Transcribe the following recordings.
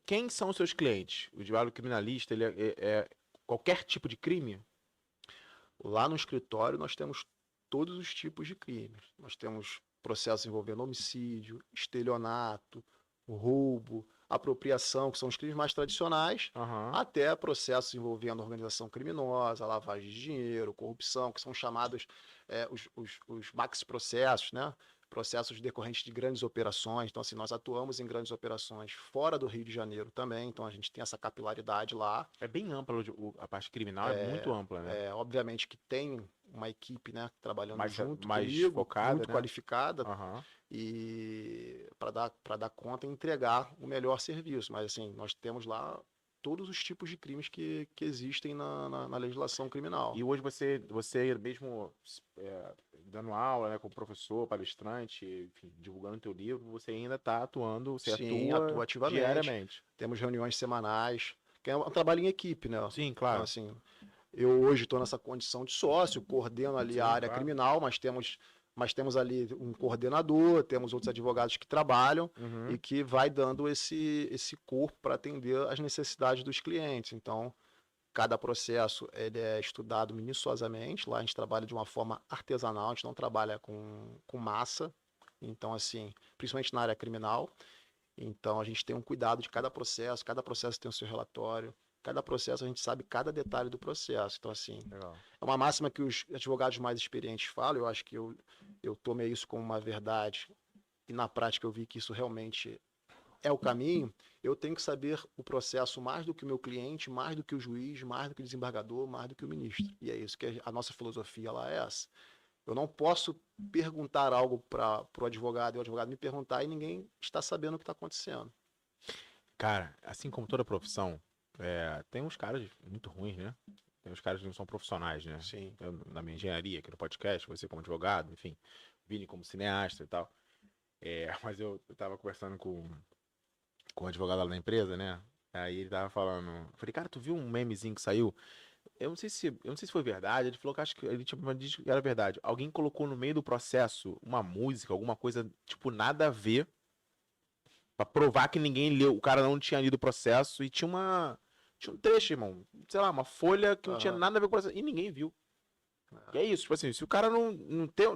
Quem são os seus clientes? O advogado criminalista, ele é qualquer tipo de crime? Lá no escritório nós temos todos os tipos de crimes. Nós temos processos envolvendo homicídio, estelionato, roubo, apropriação, que são os crimes mais tradicionais, Aham. até processos envolvendo organização criminosa, lavagem de dinheiro, corrupção, que são chamados os maxi-processos, né? Processos decorrentes de grandes operações. Então, assim, nós atuamos em grandes operações fora do Rio de Janeiro também, então a gente tem essa capilaridade lá. É bem ampla, a parte criminal é muito ampla, né? Obviamente que tem uma equipe, né, trabalhando junto mais comigo, focada, muito né? qualificada, Aham. e para dar conta e entregar o melhor serviço. Mas assim, nós temos lá todos os tipos de crimes que existem na legislação criminal. E hoje você mesmo dando aula, né, como professor, palestrante, enfim, divulgando teu livro, você ainda está atuando, você Sim, atua atua ativamente. diariamente. Temos reuniões semanais, que é um trabalho em equipe, né? Sim, Então, claro. assim, eu hoje estou nessa condição de sócio, coordeno ali a área criminal, mas temos ali um coordenador, temos outros advogados que trabalham e que vai dando esse corpo para atender as necessidades dos clientes. Então, cada processo ele é estudado minuciosamente. Lá a gente trabalha de uma forma artesanal, a gente não trabalha com massa. Então, assim, principalmente na área criminal. Então, a gente tem um cuidado de cada processo tem o seu relatório, cada processo a gente sabe cada detalhe do processo. Então, assim, Legal. é uma máxima que os advogados mais experientes falam, eu acho que eu tomei isso como uma verdade e na prática eu vi que isso realmente é o caminho. Eu tenho que saber o processo mais do que o meu cliente, mais do que o juiz, mais do que o desembargador, mais do que o ministro. E é isso que a nossa filosofia lá é essa. Eu não posso perguntar algo para o advogado e o advogado me perguntar e ninguém está sabendo o que está acontecendo. Cara, assim como toda profissão, tem uns caras muito ruins, né? Tem uns caras que não são profissionais, né? Sim. Eu, na minha engenharia, aqui no podcast, você como advogado, enfim, Vini como cineasta e tal. Mas eu tava conversando com o advogado lá da empresa, né? Aí ele tava falando, eu falei, cara, tu viu um memezinho que saiu? Eu não sei se foi verdade, ele falou que acho que ele tipo, disse que era verdade. Alguém colocou no meio do processo uma música, alguma coisa, tipo, nada a ver, pra provar que ninguém leu, o cara não tinha lido o processo e tinha um trecho, irmão, sei lá, uma folha que não tinha nada a ver com o processo e ninguém viu. Que é isso, tipo assim, se o cara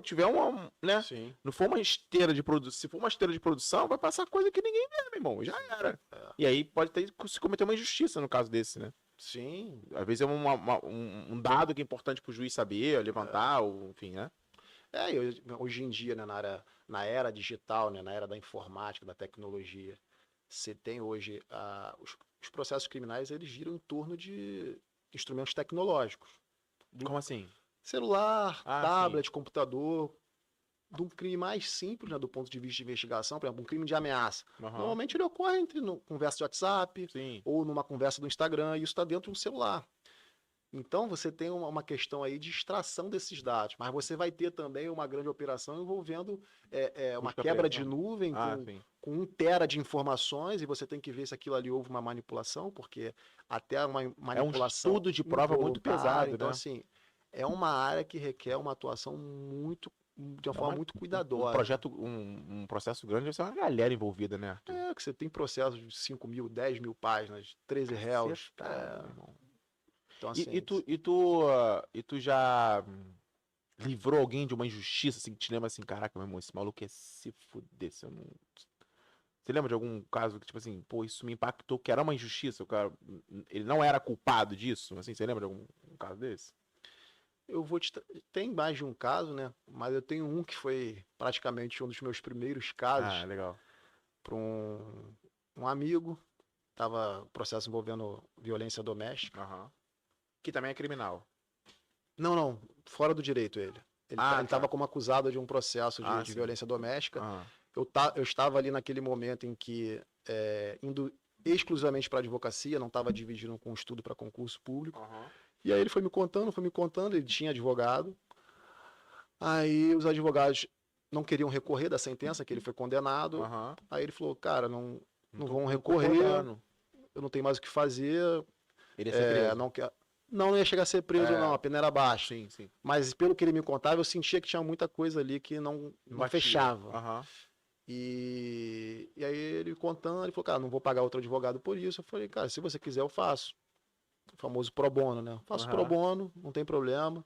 tiver uma, né, Sim. não for uma esteira de produção, se for uma esteira de produção, vai passar coisa que ninguém vê, meu irmão, já era. E aí pode se cometer uma injustiça no caso desse, né? Sim. Às vezes é um dado que é importante pro juiz saber, levantar, ou enfim, né? Hoje em dia, né, na era digital, né, na era da informática, da tecnologia, você tem hoje os processos criminais, eles giram em torno de instrumentos tecnológicos. Como assim? Celular, tablet, Sim. computador, de um crime mais simples, né, do ponto de vista de investigação, por exemplo, um crime de ameaça. Normalmente ele ocorre entre conversa de WhatsApp Sim. ou numa conversa do Instagram, e isso está dentro de um celular. Então você tem uma questão aí de extração desses dados, mas você vai ter também uma grande operação envolvendo uma quebra de nuvem com 1 tera de informações, e você tem que ver se aquilo ali houve uma manipulação, porque até uma manipulação É um estudo de prova muito pesado, então, né? assim, é uma área que requer uma atuação de uma forma muito cuidadosa. Um processo grande deve ser uma galera envolvida, né, Arthur? Que você tem processos de 5.000, 10.000 páginas, 13 réus. Meu irmão. Então, assim, E tu já livrou alguém de uma injustiça, assim, que te lembra assim, caraca, meu irmão, esse maluco ia se fuder, se eu não... Você lembra de algum caso que, tipo assim, pô, isso me impactou, que era uma injustiça, o cara, ele não era culpado disso, assim, você lembra de algum caso desse? Tem mais de um caso, né? Mas eu tenho um que foi praticamente um dos meus primeiros casos. Legal. Para um amigo, tava processo envolvendo violência doméstica. Que também é criminal. Não, fora do direito ele. Ele estava como acusado de um processo de violência doméstica. Eu estava ali naquele momento em que, indo exclusivamente para a advocacia, não estava dividindo com estudo para concurso público. E aí ele foi me contando, ele tinha advogado. Aí os advogados não queriam recorrer da sentença, que ele foi condenado. Aí ele falou, cara, não vão recorrer, eu não tenho mais o que fazer. Ele ia ser preso. Não ia chegar a ser preso, não, a pena era baixa. Sim. Mas pelo que ele me contava, eu sentia que tinha muita coisa ali que não fechava. E aí ele contando, ele falou, cara, não vou pagar outro advogado por isso. Eu falei, cara, se você quiser eu faço. O famoso pro bono, né? Faço pro bono, não tem problema,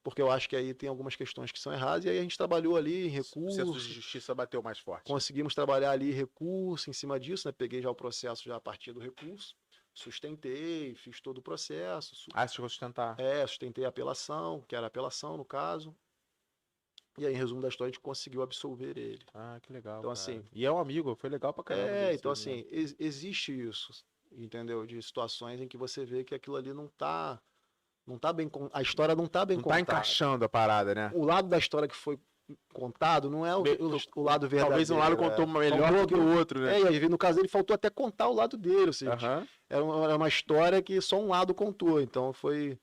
porque eu acho que aí tem algumas questões que são erradas, e aí a gente trabalhou ali em recurso. O processo de justiça bateu mais forte. Conseguimos trabalhar ali recurso em cima disso, né? Peguei já o processo já a partir do recurso, sustentei, fiz todo o processo. Ah, você chegou a sustentar? Sustentei a apelação, que era a apelação no caso. E aí, em resumo da história, a gente conseguiu absolver ele. Ah, que legal. Então, cara. assim. E é um amigo, foi legal pra caramba. Então, assim, existe isso, entendeu? De situações em que você vê que aquilo ali não tá bem. A história não tá bem contada. Não tá encaixando a parada, né? O lado da história que foi contado não é o lado verdadeiro. Talvez um lado contou melhor do que o outro, né? E aí, no caso dele, faltou até contar o lado dele. Ou seja, era uma história que só um lado contou. Então, foi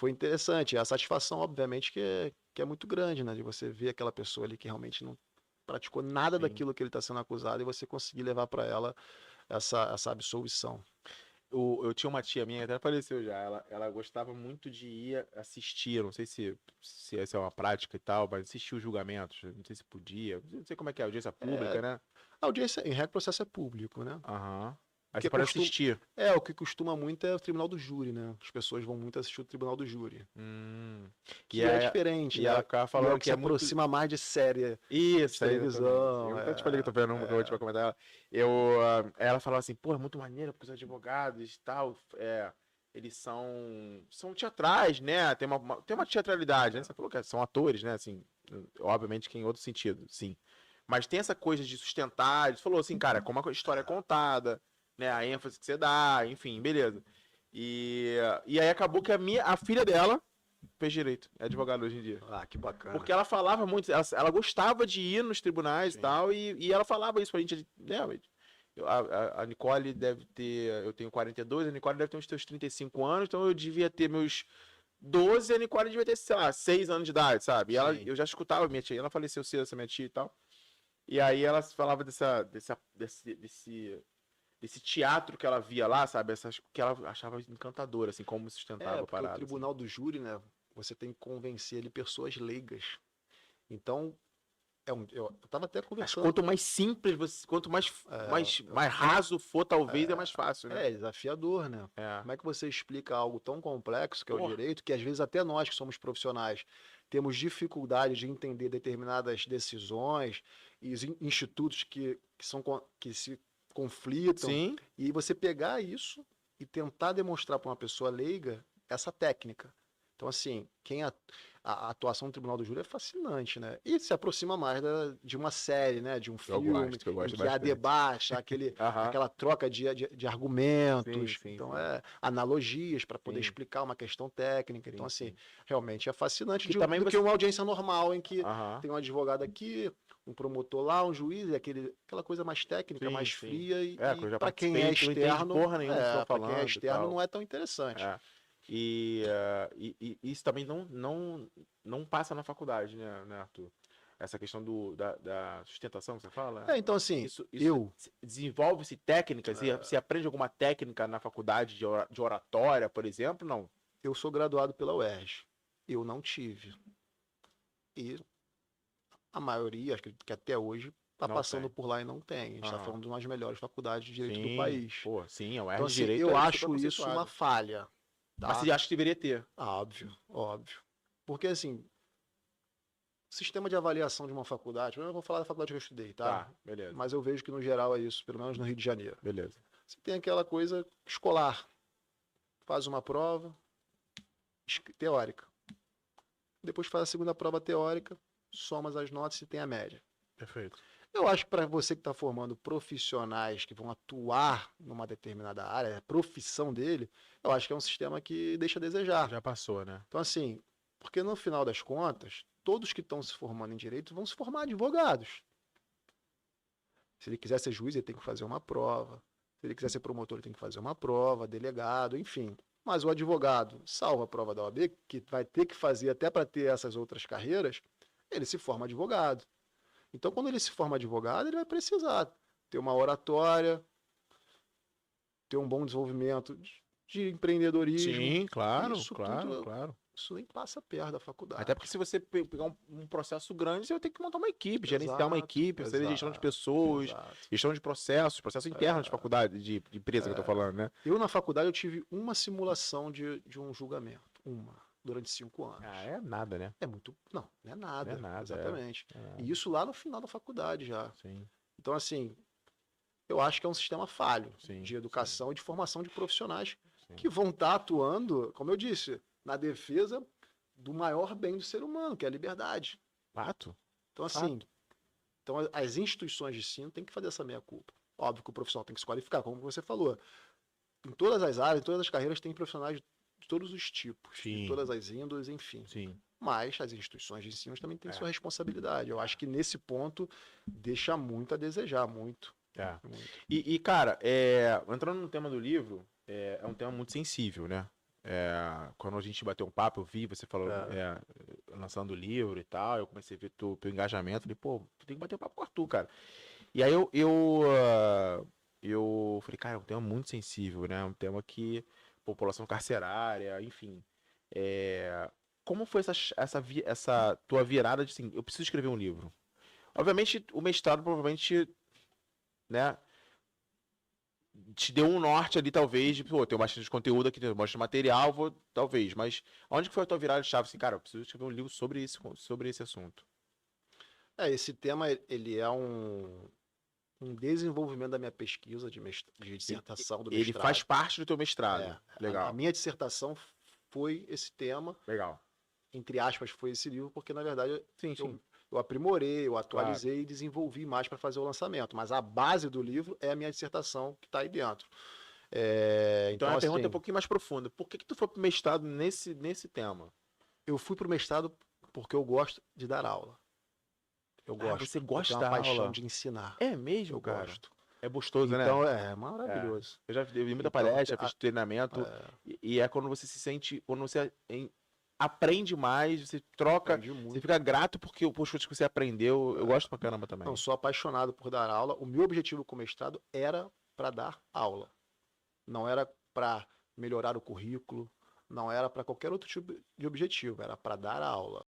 interessante. A satisfação, obviamente, que é muito grande, né? De você ver aquela pessoa ali que realmente não praticou nada daquilo que ele está sendo acusado e você conseguir levar para ela essa absolvição. Eu tinha uma tia minha, até faleceu já, ela gostava muito de ir assistir, não sei se essa é uma prática e tal, mas assistir os julgamentos, não sei se podia, não sei como é que é, audiência pública, né? A audiência, em regra, o processo é público, né? Aí você pode assistir. O que costuma muito é o tribunal do júri, né? As pessoas vão muito assistir o tribunal do júri. Que é diferente, e né? ela ficava falando que se aproxima mais de série. Isso, televisão. Eu te falei que eu tô vendo uma última comentar ela falava assim, pô, é muito maneiro, porque os advogados e tal, eles são teatrais, né? Tem uma teatralidade, né? Você falou que são atores, né? Assim, obviamente que em outro sentido, sim. Mas tem essa coisa de sustentar, ele falou assim, cara, como a história é contada, né, a ênfase que você dá, enfim, beleza. E aí acabou que a filha dela fez direito, é advogada hoje em dia. Ah, que bacana. Porque ela falava muito, ela gostava de ir nos tribunais e tal, e ela falava isso pra gente, né, a Nicole deve ter, eu tenho 42, a Nicole deve ter uns seus 35 anos, então eu devia ter meus 12, a Nicole devia ter, sei lá, 6 anos de idade, sabe? E eu já escutava minha tia, ela faleceu cedo, essa minha tia e tal. E aí ela falava desse teatro que ela via lá, sabe? Que ela achava encantadora, assim, como sustentava a parada. O tribunal do júri, né? Você tem que convencer ali pessoas leigas. Então, eu tava até conversando. Mas quanto mais simples, quanto mais raso for, talvez, é mais fácil, né? É desafiador, né? Como é que você explica algo tão complexo que é o direito, que às vezes até nós que somos profissionais temos dificuldade de entender determinadas decisões e os institutos que se conflitam. Sim. E você pegar isso e tentar demonstrar para uma pessoa leiga essa técnica. Então, assim, a atuação do Tribunal do Júri é fascinante, né? E se aproxima mais de uma série, né? De um filme, eu gosto em que há debate, aquela troca de argumentos. Sim, então, analogias para poder explicar uma questão técnica. Então, assim, realmente é fascinante. Do que uma audiência normal, em que tem um advogado aqui, um promotor lá, um juiz, aquela coisa mais técnica, mais fria. E para quem é externo, não é tão interessante. E isso também não passa na faculdade, né, Arthur? Essa questão da sustentação que você fala? Então assim, isso desenvolve-se técnicas, se aprende alguma técnica na faculdade de oratória, por exemplo, não? Eu sou graduado pela UERJ, eu não tive. E a maioria, acho que até hoje, está passando por lá e não tem. A gente está falando de uma das melhores faculdades de direito do país. Pô, sim, a UERJ então, assim, direito eu acho isso uma falha. Tá? Mas você acha que deveria ter? Óbvio. Porque, assim, sistema de avaliação de uma faculdade, eu vou falar da faculdade que eu estudei, tá? Beleza. Mas eu vejo que no geral é isso, pelo menos no Rio de Janeiro. Beleza. Você tem aquela coisa escolar. Faz uma prova teórica. Depois faz a segunda prova teórica, soma as notas e tem a média. Perfeito. Eu acho que para você que está formando profissionais que vão atuar numa determinada área, a profissão dele, eu acho que é um sistema que deixa a desejar. Já passou, né? Então, assim, porque no final das contas, todos que estão se formando em direito vão se formar advogados. Se ele quiser ser juiz, ele tem que fazer uma prova. Se ele quiser ser promotor, ele tem que fazer uma prova, delegado, enfim. Mas o advogado, salvo a prova da OAB, que vai ter que fazer até para ter essas outras carreiras, ele se forma advogado. Então, quando ele se forma advogado, ele vai precisar ter uma oratória, ter um bom desenvolvimento de empreendedorismo. Sim, claro. isso nem passa perto da faculdade. Até porque se você pegar um processo grande, você vai ter que montar uma equipe, gerenciar uma Exato, equipe, você tem gestão de pessoas, exato. gestão de processos, processo interno de faculdade, de empresa que eu tô falando, né? Eu, na faculdade, eu tive uma simulação de um julgamento. Durante 5 anos. Ah, é nada, né? É muito. Não, não é nada. Não é nada, exatamente. é nada. E isso lá no final da faculdade já. Sim. Então, assim, eu acho que é um sistema falho Sim, de educação e de formação de profissionais sim. que vão estar atuando, como eu disse, na defesa do maior bem do ser humano, que é a liberdade. Fato. Então, assim, então as instituições de ensino têm que fazer essa meia-culpa. Óbvio que o profissional tem que se qualificar, como você falou. Em todas as áreas, em todas as carreiras, tem profissionais de todos os tipos, Sim. de todas as índoles, enfim. Sim. Mas as instituições de ensino também têm sua responsabilidade. Eu acho que nesse ponto deixa muito a desejar, muito. É. muito. E, cara, entrando no tema do livro, é um tema muito sensível, né? Quando a gente bateu um papo, eu vi você falou, lançando o livro e tal, eu comecei a ver teu engajamento, falei, pô, tu tem que bater um papo com o Arthur, cara. E aí eu falei, cara, é um tema muito sensível, né? Um tema que população carcerária, enfim. Como foi essa tua virada de assim, eu preciso escrever um livro? Obviamente, o mestrado provavelmente, né, te deu um norte ali, talvez, de, pô, tem bastante conteúdo aqui, tem bastante material, talvez, mas onde que foi a tua virada de chave? Assim, cara, eu preciso escrever um livro sobre esse assunto. Esse tema, ele é um desenvolvimento da minha pesquisa de dissertação do mestrado. Ele faz parte do teu mestrado. Legal. A minha dissertação foi esse tema. Legal. Entre aspas, foi esse livro, porque, na verdade, sim. Eu aprimorei, eu atualizei e desenvolvi mais para fazer o lançamento. Mas a base do livro é a minha dissertação que está aí dentro. Então a pergunta é um pouquinho mais profunda. Por que tu foi pro mestrado nesse tema? Eu fui pro mestrado porque eu gosto de dar aula. Eu gosto. Você gosta da aula? Eu tenho uma paixão de ensinar. É mesmo, cara? Eu gosto. É gostoso, né? Então é maravilhoso. Eu já vi muita palestra, fiz treinamento. E é quando você se sente, quando você aprende mais, você troca, você fica grato porque os coisas que você aprendeu, eu gosto pra caramba também. Não, sou apaixonado por dar aula. O meu objetivo com o mestrado era para dar aula. Não era para melhorar o currículo, não era para qualquer outro tipo de objetivo, era para dar aula.